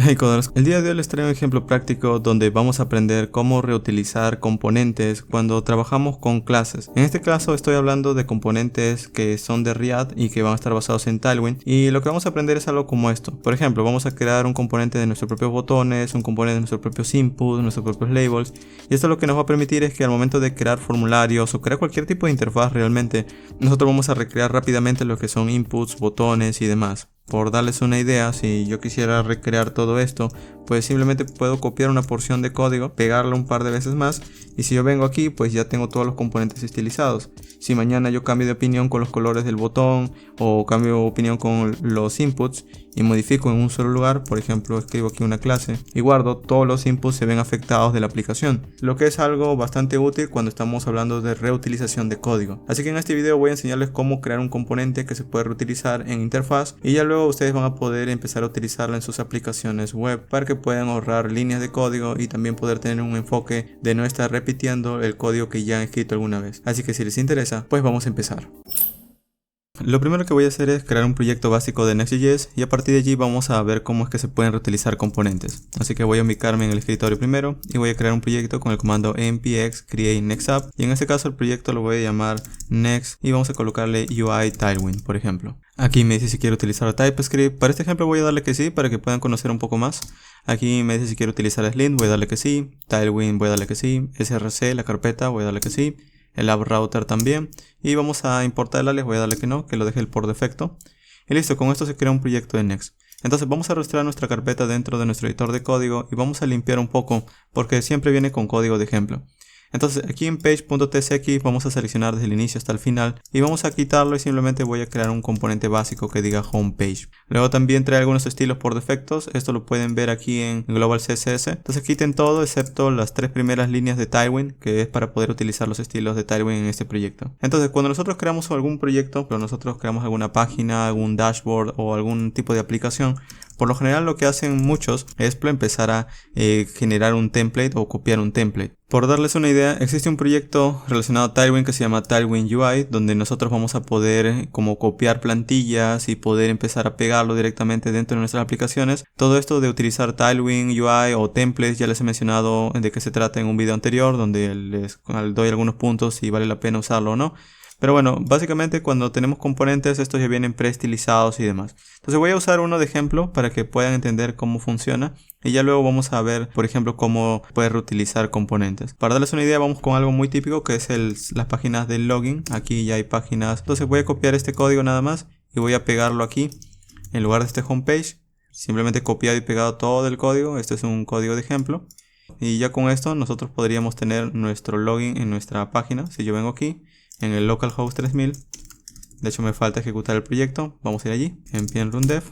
Hey coders, el día de hoy les traigo un ejemplo práctico donde vamos a aprender cómo reutilizar componentes cuando trabajamos con clases. En este caso estoy hablando de componentes que son de React y que van a estar basados en Tailwind, y lo que vamos a aprender es algo como esto. Por ejemplo, vamos a crear un componente de nuestros propios botones, un componente de nuestros propios inputs, nuestros propios labels, y esto lo que nos va a permitir es que al momento de crear formularios o crear cualquier tipo de interfaz realmente, nosotros vamos a recrear rápidamente lo que son inputs, botones y demás. Por darles una idea, si yo quisiera recrear todo esto, pues simplemente puedo copiar una porción de código, pegarla un par de veces más, y si yo vengo aquí, pues ya tengo todos los componentes estilizados. Si mañana yo cambio de opinión con los colores del botón, o cambio de opinión con los inputs y modifico en un solo lugar, por ejemplo escribo aquí una clase y guardo, todos los inputs se ven afectados de la aplicación, lo que es algo bastante útil cuando estamos hablando de reutilización de código. Así que en este video voy a enseñarles cómo crear un componente que se puede reutilizar en interfaz, y ya luego ustedes van a poder empezar a utilizarla en sus aplicaciones web para que puedan ahorrar líneas de código y también poder tener un enfoque de no estar repitiendo el código que ya han escrito alguna vez. Así que si les interesa, pues vamos a empezar. Lo primero que voy a hacer es crear un proyecto básico de Next.js, y a partir de allí vamos a ver cómo es que se pueden reutilizar componentes. Así que voy a ubicarme en el escritorio primero y voy a crear un proyecto con el comando npx create next app, y en este caso el proyecto lo voy a llamar next y vamos a colocarle UI Tailwind, por ejemplo. Aquí me dice si quiero utilizar TypeScript. Para este ejemplo voy a darle que sí, para que puedan conocer un poco más. Aquí me dice si quiero utilizar Slint, voy a darle que sí. Tailwind voy a darle que sí. src, la carpeta, voy a darle que sí. El app router también, y vamos a importar el alias, voy a darle que no, que lo deje el por defecto, y listo. Con esto se crea un proyecto de Next. Entonces vamos a rastrear nuestra carpeta dentro de nuestro editor de código y vamos a limpiar un poco porque siempre viene con código de ejemplo. Entonces aquí en page.tsx vamos a seleccionar desde el inicio hasta el final y vamos a quitarlo, y simplemente voy a crear un componente básico que diga homepage. Luego también trae algunos estilos por defectos, esto lo pueden ver aquí en Global CSS. Entonces quiten todo excepto las tres primeras líneas de Tailwind, que es para poder utilizar los estilos de Tailwind en este proyecto. Entonces cuando nosotros creamos algún proyecto, cuando nosotros creamos alguna página, algún dashboard o algún tipo de aplicación, por lo general lo que hacen muchos es empezar a generar un template o copiar un template. Por darles una idea, existe un proyecto relacionado a Tailwind que se llama Tailwind UI, donde nosotros vamos a poder como copiar plantillas y poder empezar a pegarlo directamente dentro de nuestras aplicaciones. Todo esto de utilizar Tailwind UI o templates ya les he mencionado de qué se trata en un video anterior, donde les doy algunos puntos si vale la pena usarlo o no. Pero bueno, básicamente cuando tenemos componentes, estos ya vienen preestilizados y demás. Entonces voy a usar uno de ejemplo para que puedan entender cómo funciona, y ya luego vamos a ver, por ejemplo, cómo poder reutilizar componentes. Para darles una idea, vamos con algo muy típico que es las páginas del login. Aquí ya hay páginas. Entonces voy a copiar este código nada más y voy a pegarlo aquí en lugar de este homepage. Simplemente copiado y pegado todo el código. Este es un código de ejemplo. Y ya con esto nosotros podríamos tener nuestro login en nuestra página. Si yo vengo aquí en el localhost 3000, de hecho me falta ejecutar el proyecto, vamos a ir allí, npm run dev,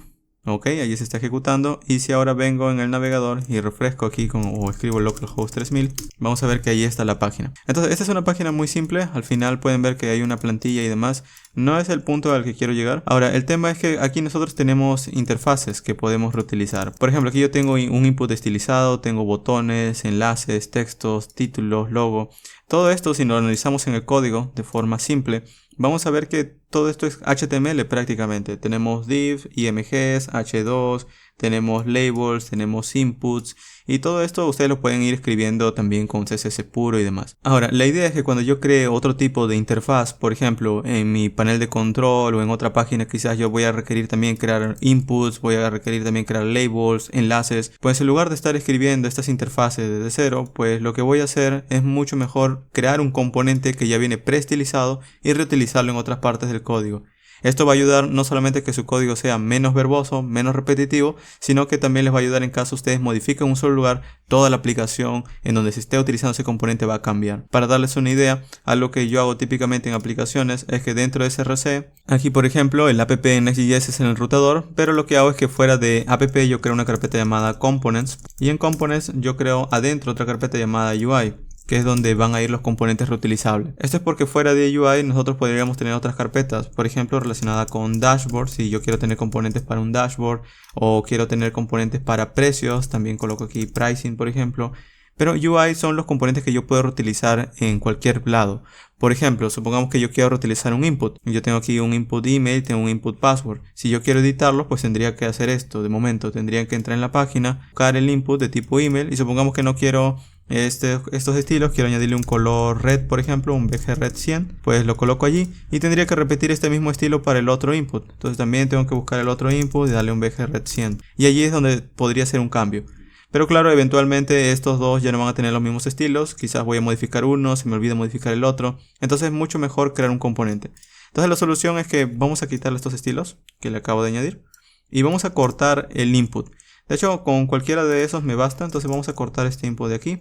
ok, allí se está ejecutando. Y si ahora vengo en el navegador y refresco aquí o escribo localhost 3000, vamos a ver que ahí está la página. Entonces esta es una página muy simple, al final pueden ver que hay una plantilla y demás. No es el punto al que quiero llegar. Ahora el tema es que aquí nosotros tenemos interfaces que podemos reutilizar. Por ejemplo, aquí yo tengo un input estilizado, tengo botones, enlaces, textos, títulos, logo. Todo esto, si lo analizamos en el código de forma simple, vamos a ver que todo esto es HTML prácticamente. Tenemos div, imgs, h2, tenemos labels, tenemos inputs, y todo esto ustedes lo pueden ir escribiendo también con CSS puro y demás. Ahora, la idea es que cuando yo cree otro tipo de interfaz, por ejemplo, en mi panel de control o en otra página, quizás yo voy a requerir también crear inputs, voy a requerir también crear labels, enlaces. Pues en lugar de estar escribiendo estas interfaces desde cero, pues lo que voy a hacer es mucho mejor crear un componente que ya viene preestilizado y reutilizarlo en otras partes del código. Esto va a ayudar no solamente a que su código sea menos verboso, menos repetitivo, sino que también les va a ayudar en caso ustedes modifiquen en un solo lugar, toda la aplicación en donde se esté utilizando ese componente va a cambiar. Para darles una idea, algo que yo hago típicamente en aplicaciones es que dentro de src, aquí por ejemplo el app en Next.js es en el routador, pero lo que hago es que fuera de app yo creo una carpeta llamada components, y en components yo creo adentro otra carpeta llamada UI, que es donde van a ir los componentes reutilizables. Esto es porque fuera de UI nosotros podríamos tener otras carpetas, por ejemplo relacionada con dashboard. Si yo quiero tener componentes para un dashboard o quiero tener componentes para precios, también coloco aquí pricing por ejemplo. Pero UI son los componentes que yo puedo reutilizar en cualquier lado. Por ejemplo, supongamos que yo quiero reutilizar un input. Yo tengo aquí un input email, tengo un input password. Si yo quiero editarlo, pues tendría que hacer esto. De momento tendría que entrar en la página, buscar el input de tipo email y supongamos que no quiero estos estilos, quiero añadirle un color red, por ejemplo, un BG red 100, pues lo coloco allí y tendría que repetir este mismo estilo para el otro input. Entonces también tengo que buscar el otro input y darle un BG red 100 y allí es donde podría hacer un cambio. Pero claro, eventualmente estos dos ya no van a tener los mismos estilos, quizás voy a modificar uno, se me olvida modificar el otro, entonces es mucho mejor crear un componente. Entonces la solución es que vamos a quitarle estos estilos que le acabo de añadir y vamos a cortar el input. De hecho, con cualquiera de esos me basta, entonces vamos a cortar este input de aquí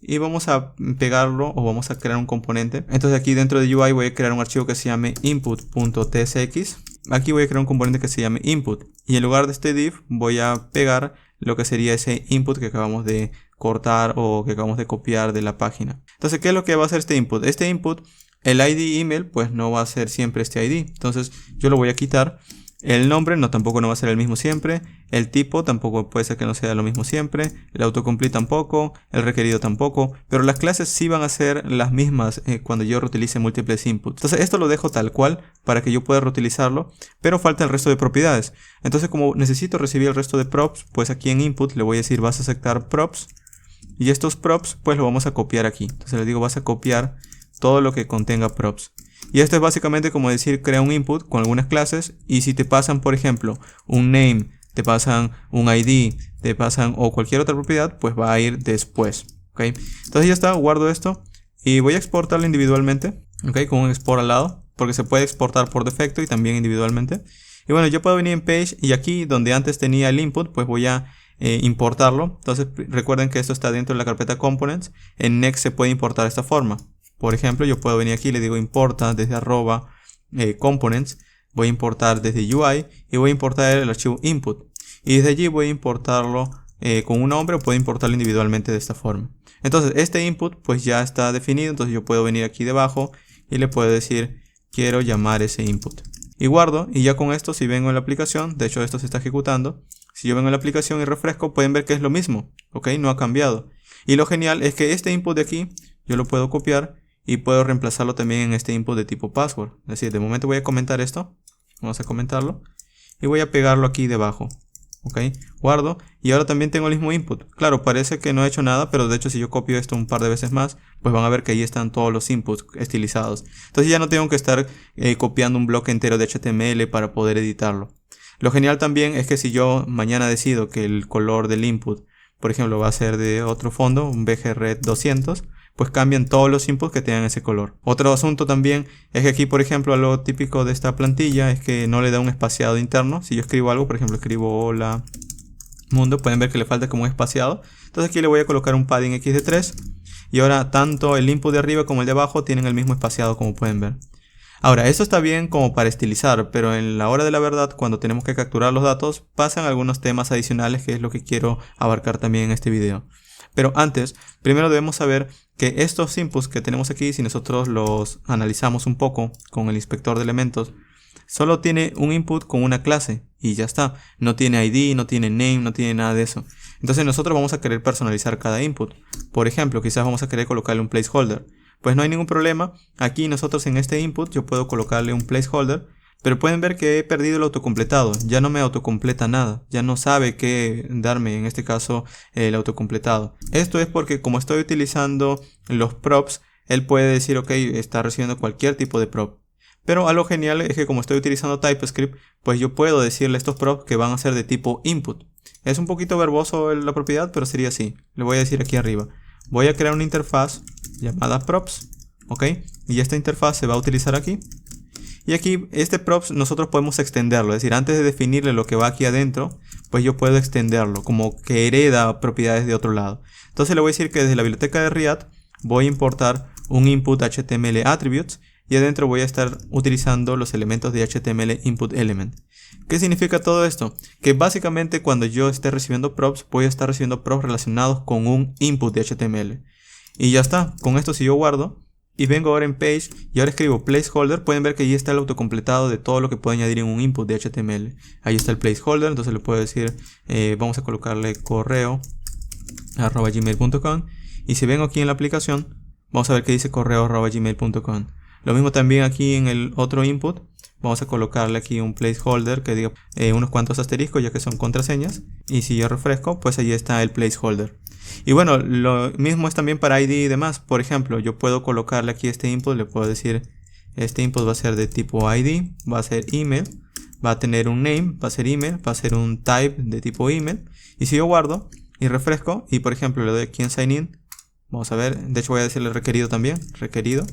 y vamos a pegarlo o vamos a crear un componente. Entonces aquí dentro de UI voy a crear un archivo que se llame input.tsx. Aquí voy a crear un componente que se llame input y en lugar de este div voy a pegar lo que sería ese input que acabamos de cortar o que acabamos de copiar de la página. Entonces, ¿qué es lo que va a hacer este input? Este input, el ID email, pues no va a ser siempre este ID. Entonces, yo lo voy a quitar. El nombre tampoco no va a ser el mismo siempre. El tipo tampoco puede ser que no sea lo mismo siempre. El autocomplete tampoco. El requerido tampoco. Pero las clases sí van a ser las mismas cuando yo reutilice múltiples inputs. Entonces esto lo dejo tal cual para que yo pueda reutilizarlo. Pero falta el resto de propiedades. Entonces como necesito recibir el resto de props, pues aquí en input le voy a decir vas a aceptar props. Y estos props pues lo vamos a copiar aquí. Entonces le digo vas a copiar todo lo que contenga props. Y esto es básicamente como decir crea un input con algunas clases y si te pasan por ejemplo un name, te pasan un ID, te pasan o cualquier otra propiedad, pues va a ir después. ¿Okay? Entonces ya está, guardo esto y voy a exportarlo individualmente, ¿okay? Con un export al lado, porque se puede exportar por defecto y también individualmente. Y bueno, yo puedo venir en page y aquí donde antes tenía el input, pues voy a importarlo. Entonces recuerden que esto está dentro de la carpeta components. En Next se puede importar de esta forma. Por ejemplo, yo puedo venir aquí y le digo importa desde @components, voy a importar desde UI y voy a importar el archivo input. Y desde allí voy a importarlo con un nombre o puedo importarlo individualmente de esta forma. Entonces este input pues ya está definido, entonces yo puedo venir aquí debajo y le puedo decir quiero llamar ese input. Y guardo y ya con esto si vengo en la aplicación, de hecho esto se está ejecutando, si yo vengo en la aplicación y refresco pueden ver que es lo mismo, ¿ok? No ha cambiado. Y lo genial es que este input de aquí yo lo puedo copiar y puedo reemplazarlo también en este input de tipo password. Es decir, de momento voy a comentar esto. Vamos a comentarlo. Y voy a pegarlo aquí debajo. Ok, guardo. Y ahora también tengo el mismo input. Claro, parece que no he hecho nada, pero de hecho si yo copio esto un par de veces más, pues van a ver que ahí están todos los inputs estilizados. Entonces ya no tengo que estar copiando un bloque entero de HTML para poder editarlo. Lo genial también es que si yo mañana decido que el color del input, por ejemplo, va a ser de otro fondo, un BG Red 200, pues cambian todos los inputs que tengan ese color. Otro asunto también es que aquí, por ejemplo, algo típico de esta plantilla es que no le da un espaciado interno. Si yo escribo algo, por ejemplo, escribo hola mundo, pueden ver que le falta como un espaciado. Entonces aquí le voy a colocar un padding X de 3. Y ahora tanto el input de arriba como el de abajo tienen el mismo espaciado como pueden ver. Ahora, esto está bien como para estilizar, pero en la hora de la verdad, cuando tenemos que capturar los datos, pasan algunos temas adicionales que es lo que quiero abarcar también en este video. Pero antes, primero debemos saber que estos inputs que tenemos aquí, si nosotros los analizamos un poco con el inspector de elementos, solo tiene un input con una clase y ya está. No tiene ID, no tiene name, no tiene nada de eso. Entonces nosotros vamos a querer personalizar cada input. Por ejemplo, quizás vamos a querer colocarle un placeholder. Pues no hay ningún problema. Aquí nosotros en este input yo puedo colocarle un placeholder. Pero pueden ver que he perdido el autocompletado, ya no me autocompleta nada, ya no sabe qué darme, en este caso el autocompletado. Esto es porque como estoy utilizando los props, él puede decir ok, está recibiendo cualquier tipo de prop. Pero algo genial es que como estoy utilizando TypeScript, pues yo puedo decirle a estos props que van a ser de tipo input. Es un poquito verboso la propiedad, pero sería así. Le voy a decir aquí arriba, voy a crear una interfaz llamada props, ok, y esta interfaz se va a utilizar aquí. Y aquí este props nosotros podemos extenderlo, es decir, antes de definirle lo que va aquí adentro, pues yo puedo extenderlo, como que hereda propiedades de otro lado. Entonces le voy a decir que desde la biblioteca de React voy a importar un input HTML attributes y adentro voy a estar utilizando los elementos de HTML input element. ¿Qué significa todo esto? Que básicamente cuando yo esté recibiendo props, voy a estar recibiendo props relacionados con un input de HTML. Y ya está, con esto si yo guardo y vengo ahora en page y ahora escribo placeholder, pueden ver que ahí está el autocompletado de todo lo que puedo añadir en un input de HTML. Ahí está el placeholder, entonces le puedo decir, vamos a colocarle correo @gmail.com Y si vengo aquí en la aplicación, vamos a ver que dice correo@gmail.com. Lo mismo también aquí en el otro input. Vamos a colocarle aquí un placeholder que diga unos cuantos asteriscos, ya que son contraseñas. Y si yo refresco, pues ahí está el placeholder. Y bueno, lo mismo es también para ID y demás. Por ejemplo, yo puedo colocarle aquí este input. Le puedo decir, este input va a ser de tipo ID, va a ser email, va a tener un name, va a ser email, va a ser un type de tipo email. Y si yo guardo y refresco, y por ejemplo le doy aquí en sign in, vamos a ver, de hecho voy a decirle requerido también, requerido.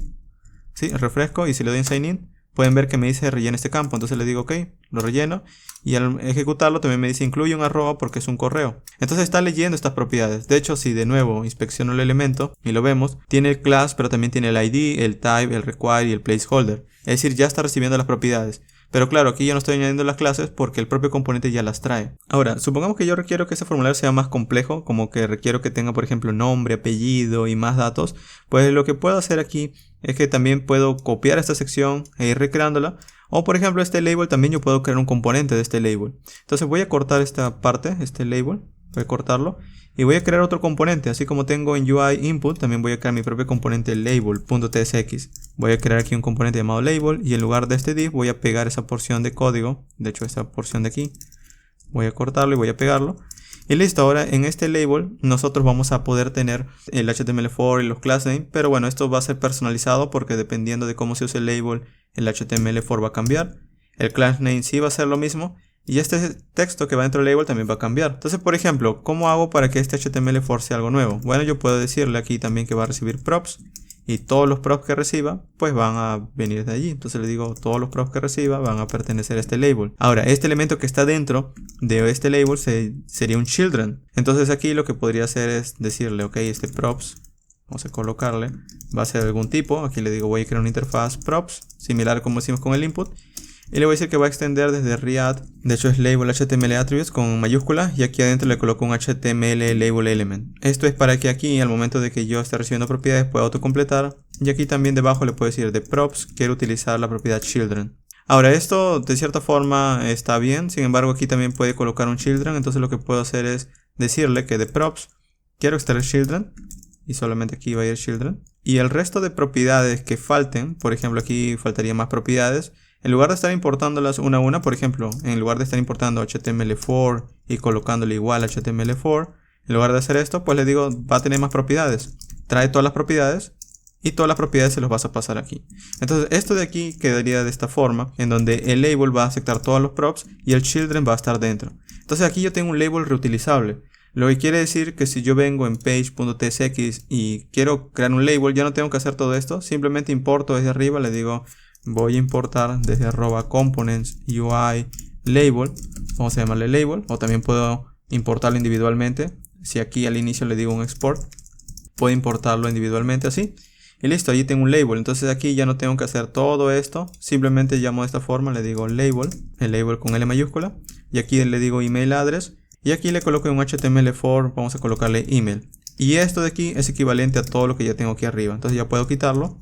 Sí, refresco y si le doy en sign in, pueden ver que me dice rellena este campo. Entonces le digo ok, lo relleno. Y al ejecutarlo también me dice incluye un arroba porque es un correo. Entonces está leyendo estas propiedades. De hecho, si de nuevo inspecciono el elemento y lo vemos, tiene el class, pero también tiene el ID, el type, el require y el placeholder. Es decir, ya está recibiendo las propiedades. Pero claro, aquí yo no estoy añadiendo las clases porque el propio componente ya las trae. Ahora, supongamos que yo requiero que ese formulario sea más complejo, como que requiero que tenga, por ejemplo, nombre, apellido y más datos. Pues lo que puedo hacer aquí es que también puedo copiar esta sección e ir recreándola. O por ejemplo, este label también yo puedo crear un componente de este label. Entonces voy a cortar esta parte, este label. Voy a cortarlo. Y voy a crear otro componente. Así como tengo en UI input, también voy a crear mi propio componente label.tsx. Voy a crear aquí un componente llamado label. Y en lugar de este div voy a pegar esa porción de código. De hecho, esta porción de aquí. Voy a cortarlo y voy a pegarlo. Y listo, ahora en este label nosotros vamos a poder tener el HTML4 y los class name. Pero bueno, esto va a ser personalizado porque dependiendo de cómo se use el label, el HTML4 va a cambiar. El class name sí va a ser lo mismo. Y este texto que va dentro del label también va a cambiar. Entonces, por ejemplo, ¿cómo hago para que este HTML4 sea algo nuevo? Bueno, yo puedo decirle aquí también que va a recibir props. Y todos los props que reciba, pues van a venir de allí. Entonces le digo, todos los props que reciba van a pertenecer a este label. Ahora, este elemento que está dentro de este label sería un children. Entonces aquí lo que podría hacer es decirle, ok, este props, vamos a colocarle, va a ser algún tipo. Aquí le digo, voy a crear una interfaz props, similar como hicimos con el input. Y le voy a decir que va a extender desde React, de hecho es label HTML attributes con mayúsculas y aquí adentro le coloco un HTML label element. Esto es para que aquí al momento de que yo esté recibiendo propiedades pueda autocompletar. Y aquí también debajo le puedo decir de props quiero utilizar la propiedad children. Ahora esto de cierta forma está bien, sin embargo aquí también puede colocar un children. Entonces lo que puedo hacer es decirle que de props quiero extraer children y solamente aquí va a ir children. Y el resto de propiedades que falten, por ejemplo aquí faltarían más propiedades. En lugar de estar importándolas una a una, por ejemplo, en lugar de estar importando HTML4 y colocándole igual a HTML4, en lugar de hacer esto, pues le digo, va a tener más propiedades. Trae todas las propiedades y todas las propiedades se los vas a pasar aquí. Entonces, esto de aquí quedaría de esta forma, en donde el label va a aceptar todos los props y el children va a estar dentro. Entonces, aquí yo tengo un label reutilizable. Lo que quiere decir que si yo vengo en page.tsx y quiero crear un label, ya no tengo que hacer todo esto. Simplemente importo desde arriba, le digo... voy a importar desde @components UI label, vamos a llamarle label, o también puedo importarlo individualmente. Si aquí al inicio le digo un export, puedo importarlo individualmente así. Y listo, allí tengo un label. Entonces aquí ya no tengo que hacer todo esto. Simplemente llamo de esta forma, le digo label, el label con L mayúscula. Y aquí le digo email address. Y aquí le coloco un HTML4, vamos a colocarle email. Y esto de aquí es equivalente a todo lo que ya tengo aquí arriba. Entonces ya puedo quitarlo.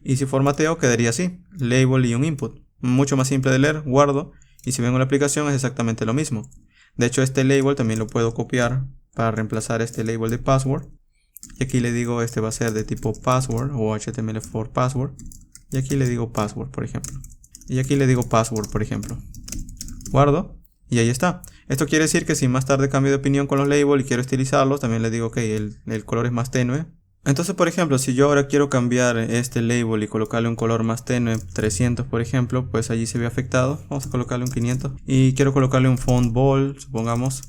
Y si formateo quedaría así, label y un input. Mucho más simple de leer, guardo. Y si vengo a la aplicación es exactamente lo mismo. De hecho este label también lo puedo copiar para reemplazar este label de password. Y aquí le digo este va a ser de tipo password o HTML4 password. Y aquí le digo password por ejemplo. Y aquí le digo password por ejemplo. Guardo y ahí está. Esto quiere decir que si más tarde cambio de opinión con los labels y quiero estilizarlos, también le digo que el color es más tenue. Entonces, por ejemplo, si yo ahora quiero cambiar este label y colocarle un color más tenue, 300 por ejemplo, pues allí se ve afectado. Vamos a colocarle un 500. Y quiero colocarle un font bold, supongamos,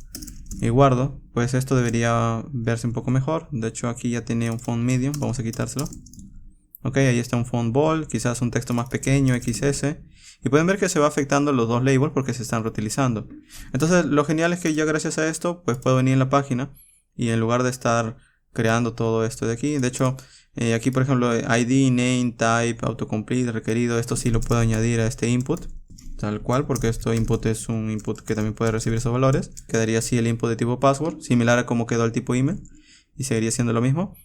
y guardo. Pues esto debería verse un poco mejor. De hecho, aquí ya tiene un font medium, vamos a quitárselo. Ok, ahí está un font bold, quizás un texto más pequeño, XS. Y pueden ver que se va afectando los dos labels porque se están reutilizando. Entonces, lo genial es que ya gracias a esto, pues puedo venir en la página y en lugar de estar creando todo esto de aquí. De hecho, aquí por ejemplo ID, name, type, autocomplete, requerido. Esto sí lo puedo añadir a este input. Tal cual, porque esto input es un input que también puede recibir esos valores. Quedaría así el input de tipo password, similar a como quedó el tipo email. Y seguiría siendo lo mismo.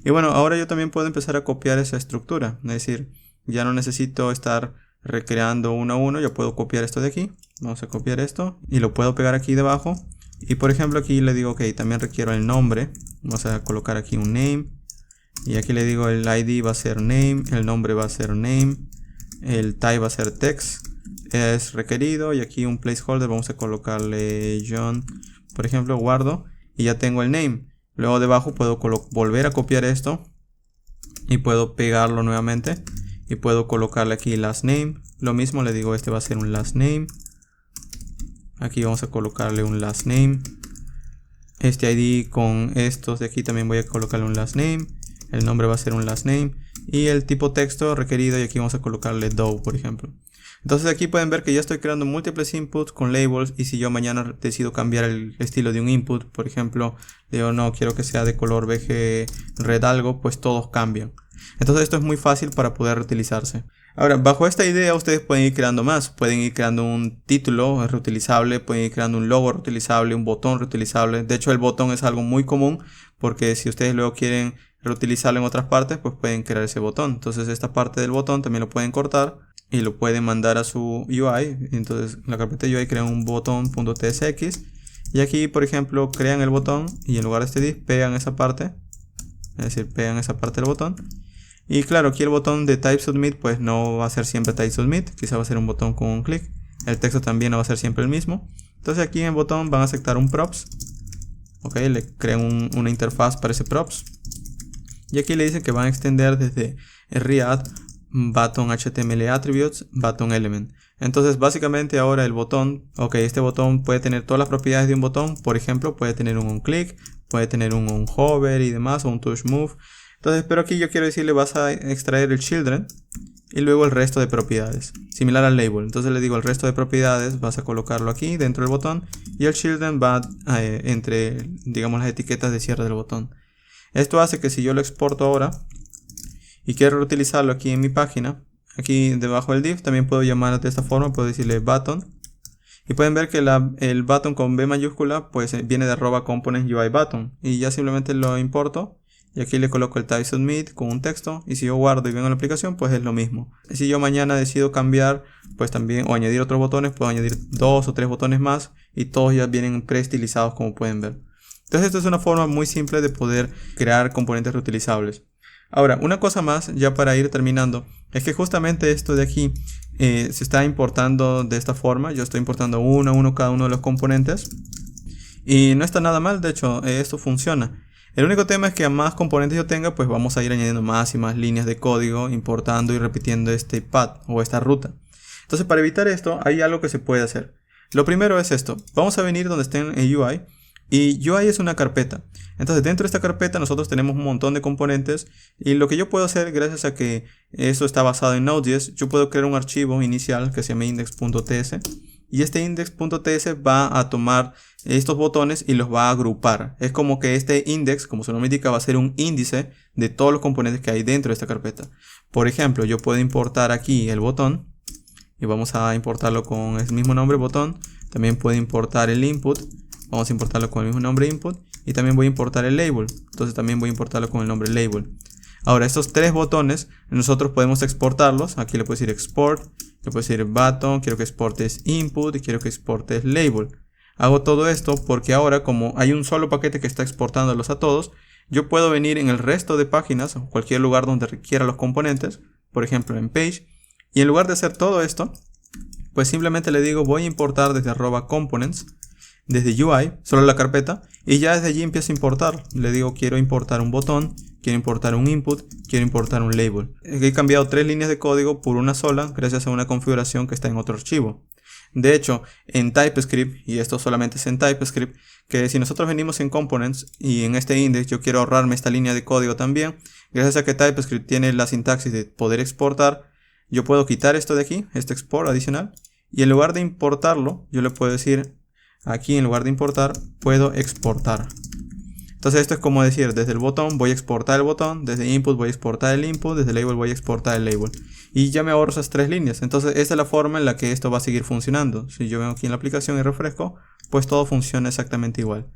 Y bueno, ahora yo también puedo empezar a copiar esa estructura. Es decir, ya no necesito estar recreando uno a uno. Yo puedo copiar esto de aquí. Vamos a copiar esto. Y lo puedo pegar aquí debajo. Y por ejemplo aquí le digo, ok, también requiero el nombre. Vamos a colocar aquí un name. Y aquí le digo el ID va a ser name, el nombre va a ser name, el type va a ser text, es requerido, y aquí un placeholder vamos a colocarle John, por ejemplo, guardo y ya tengo el name. Luego debajo puedo volver a copiar esto y puedo pegarlo nuevamente y puedo colocarle aquí last name. Lo mismo le digo, este va a ser un last name. Aquí vamos a colocarle un last name. Este ID con estos de aquí también voy a colocarle un last name. El nombre va a ser un last name. Y el tipo texto requerido, y aquí vamos a colocarle Dow, por ejemplo. Entonces aquí pueden ver que ya estoy creando múltiples inputs con labels, y si yo mañana decido cambiar el estilo de un input, por ejemplo, digo no, quiero que sea de color beige red algo, pues todos cambian. Entonces esto es muy fácil para poder reutilizarse. Ahora, bajo esta idea ustedes pueden ir creando más, pueden ir creando un título reutilizable, pueden ir creando un logo reutilizable, un botón reutilizable. De hecho, el botón es algo muy común, porque si ustedes luego quieren reutilizarlo en otras partes, pues pueden crear ese botón. Entonces esta parte del botón también lo pueden cortar y lo pueden mandar a su UI. Entonces en la carpeta UI crean un botón.tsx y aquí, por ejemplo, crean el botón y en lugar de este div pegan esa parte, es decir, pegan esa parte del botón. Y claro, aquí el botón de type submit pues no va a ser siempre type submit, quizá va a ser un botón con un clic. El texto también no va a ser siempre el mismo. Entonces aquí en el botón van a aceptar un props. Ok, le crean una interfaz para ese props. Y aquí le dicen que van a extender desde React button HTML attributes button element. Entonces básicamente ahora el botón, ok, este botón puede tener todas las propiedades de un botón. Por ejemplo, puede tener un click, puede tener un hover y demás, o un touch move. Entonces, pero aquí yo quiero decirle, vas a extraer el children y luego el resto de propiedades, similar al label. Entonces le digo, el resto de propiedades vas a colocarlo aquí dentro del botón, y el children va entre, digamos, las etiquetas de cierre del botón. Esto hace que si yo lo exporto ahora y quiero reutilizarlo aquí en mi página, aquí debajo del div también puedo llamar de esta forma, puedo decirle button. Y pueden ver que el button con B mayúscula pues viene de @components UI button, y ya simplemente lo importo. Y aquí le coloco el type submit con un texto, y si yo guardo y vengo a la aplicación pues es lo mismo. Si yo mañana decido cambiar pues también, o añadir otros botones, puedo añadir 2 o 3 botones más y todos ya vienen preestilizados, como pueden ver. Entonces esto es una forma muy simple de poder crear componentes reutilizables. Ahora, una cosa más ya para ir terminando, es que justamente esto de aquí se está importando de esta forma. Yo estoy importando uno a uno cada uno de los componentes y no está nada mal, de hecho esto funciona. El único tema es que a más componentes yo tenga, pues vamos a ir añadiendo más y más líneas de código, importando y repitiendo este path o esta ruta. Entonces, para evitar esto, hay algo que se puede hacer. Lo primero es esto. Vamos a venir donde estén en UI, y UI es una carpeta. Entonces, dentro de esta carpeta nosotros tenemos un montón de componentes, y lo que yo puedo hacer, gracias a que esto está basado en Node.js, yo puedo crear un archivo inicial que se llama index.ts. Y este index.ts va a tomar estos botones y los va a agrupar. Es como que este index, como su nombre indica, va a ser un índice de todos los componentes que hay dentro de esta carpeta. Por ejemplo, yo puedo importar aquí el botón, y vamos a importarlo con el mismo nombre, botón. También puedo importar el input, vamos a importarlo con el mismo nombre, input. Y también voy a importar el label, entonces también voy a importarlo con el nombre label. Ahora, estos tres botones nosotros podemos exportarlos. Aquí le puedo decir export, le puedo decir button, quiero que exportes input y quiero que exportes label. Hago todo esto porque ahora, como hay un solo paquete que está exportándolos a todos, yo puedo venir en el resto de páginas o cualquier lugar donde requiera los componentes, por ejemplo en page, y en lugar de hacer todo esto, pues simplemente le digo voy a importar desde @components, desde UI, solo la carpeta, y ya desde allí empiezo a importar. Le digo quiero importar un botón, quiero importar un input, quiero importar un label. He cambiado 3 líneas de código por una sola gracias a una configuración que está en otro archivo. De hecho, en TypeScript, y esto solamente es en TypeScript, que si nosotros venimos en Components y en este index yo quiero ahorrarme esta línea de código también, gracias a que TypeScript tiene la sintaxis de poder exportar, yo puedo quitar esto de aquí, este export adicional, y en lugar de importarlo, yo le puedo decir aquí, en lugar de importar, puedo exportar. Entonces esto es como decir, desde el botón voy a exportar el botón, desde input voy a exportar el input, desde label voy a exportar el label. Y ya me ahorro esas 3 líneas. Entonces esta es la forma en la que esto va a seguir funcionando. Si yo vengo aquí en la aplicación y refresco, pues todo funciona exactamente igual.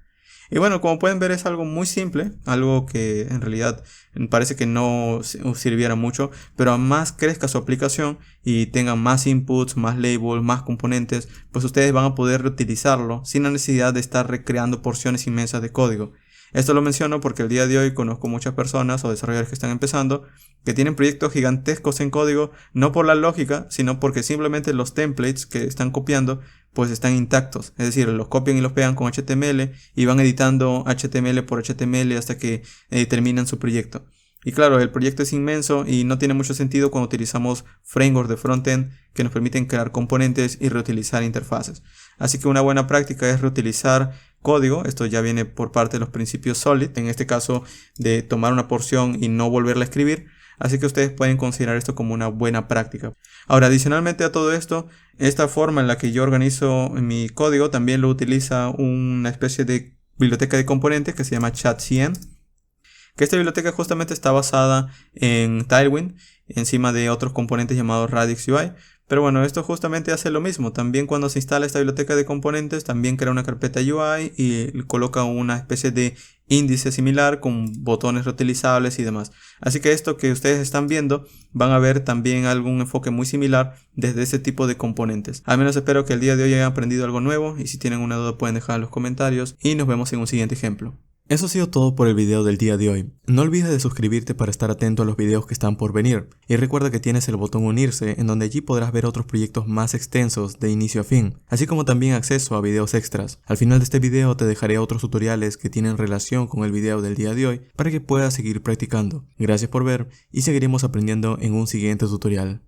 Y bueno, como pueden ver es algo muy simple, algo que en realidad parece que no sirviera mucho, pero a más crezca su aplicación y tengan más inputs, más labels, más componentes, pues ustedes van a poder reutilizarlo sin la necesidad de estar recreando porciones inmensas de código. Esto lo menciono porque el día de hoy conozco muchas personas o desarrolladores que están empezando que tienen proyectos gigantescos en código, no por la lógica, sino porque simplemente los templates que están copiando pues están intactos. Es decir, los copian y los pegan con HTML y van editando HTML por HTML hasta que terminan su proyecto. Y claro, el proyecto es inmenso y no tiene mucho sentido cuando utilizamos frameworks de frontend que nos permiten crear componentes y reutilizar interfaces. Así que una buena práctica es reutilizar código. Esto ya viene por parte de los principios SOLID, en este caso de tomar una porción y no volverla a escribir. Así que ustedes pueden considerar esto como una buena práctica. Ahora, adicionalmente a todo esto, esta forma en la que yo organizo mi código también lo utiliza una especie de biblioteca de componentes que se llama ChatCM. Que esta biblioteca justamente está basada en Tailwind, encima de otros componentes llamados Radix UI. Pero bueno, esto justamente hace lo mismo. También cuando se instala esta biblioteca de componentes, también crea una carpeta UI y coloca una especie de índice similar con botones reutilizables y demás. Así que esto que ustedes están viendo, van a ver también algún enfoque muy similar desde ese tipo de componentes. Al menos espero que el día de hoy hayan aprendido algo nuevo y si tienen una duda pueden dejar en los comentarios y nos vemos en un siguiente ejemplo. Eso ha sido todo por el video del día de hoy. No olvides de suscribirte para estar atento a los videos que están por venir. Y recuerda que tienes el botón unirse, en donde allí podrás ver otros proyectos más extensos de inicio a fin, así como también acceso a videos extras. Al final de este video te dejaré otros tutoriales que tienen relación con el video del día de hoy para que puedas seguir practicando. Gracias por ver y seguiremos aprendiendo en un siguiente tutorial.